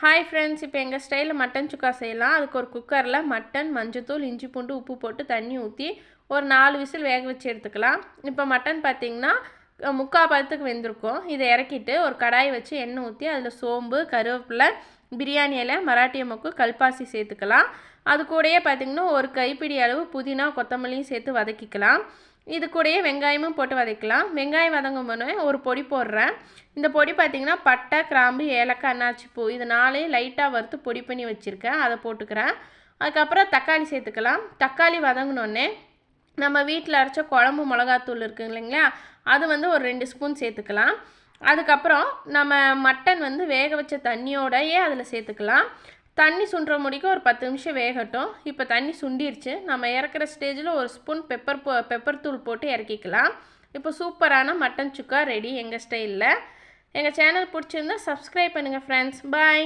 Hi friends, இப்போ எங்கள் ஸ்டைலில் மட்டன் சுக்கா செய்யலாம். அதுக்கு ஒரு குக்கரில் மட்டன், மஞ்சத்தூள், இஞ்சி பூண்டு, உப்பு போட்டு தண்ணி ஊற்றி ஒரு 4 விசில் வேக வச்சு எடுத்துக்கலாம். இப்போ மட்டன் பார்த்திங்கன்னா 3/4 பதத்துக்கு வெந்திருக்கும். இதை இறக்கிட்டு ஒரு கடாய் வச்சு எண்ணெய் ஊற்றி அதில் சோம்பு, கருவேப்பிலை, பிரியாணி இலை, மராட்டிய மொக்கு, கல்பாசி சேர்த்துக்கலாம். அது கூடயே பார்த்திங்கன்னா ஒரு கைப்பிடி அளவு புதினா, கொத்தமல்லியும் சேர்த்து வதக்கிக்கலாம். இது கூடயே வெங்காயமும் போட்டு வதக்கலாம். வெங்காயம் வதங்கும் போது ஒரு பொடி போடுறேன். இந்த பொடி பார்த்திங்கன்னா பட்டை, கிராம்பு, ஏலக்காய், அன்னாச்சி பூ இது 4 லைட்டாக வறுத்து பொடி பண்ணி வச்சுருக்கேன். அதை போட்டுக்கிறேன். அதுக்கப்புறம் தக்காளி சேர்த்துக்கலாம். தக்காளி வதங்கினோடனே நம்ம வீட்டில் அரைச்ச குழம்பு மிளகாத்தூள் இருக்குது இல்லைங்களா, அது ஒரு 2 ஸ்பூன் சேர்த்துக்கலாம். அதுக்கப்புறம் நம்ம மட்டன் வேக வச்ச தண்ணியோடையே அதில் சேர்த்துக்கலாம். தண்ணி சுண்டுற முடிக்க ஒரு 10 நிமிஷம் வேகட்டும். இப்போ தண்ணி சுண்டிருச்சு. நம்ம இறக்குற ஸ்டேஜில் ஒரு ஸ்பூன் பெப்பர் தூள் போட்டு இறக்கிக்கலாம். இப்போ சூப்பரான மட்டன் சுக்கா ரெடி எங்கள் ஸ்டைலில். எங்கள் சேனல் பிடிச்சிருந்தா சப்ஸ்கிரைப் பண்ணுங்கள் ஃப்ரெண்ட்ஸ். பாய்.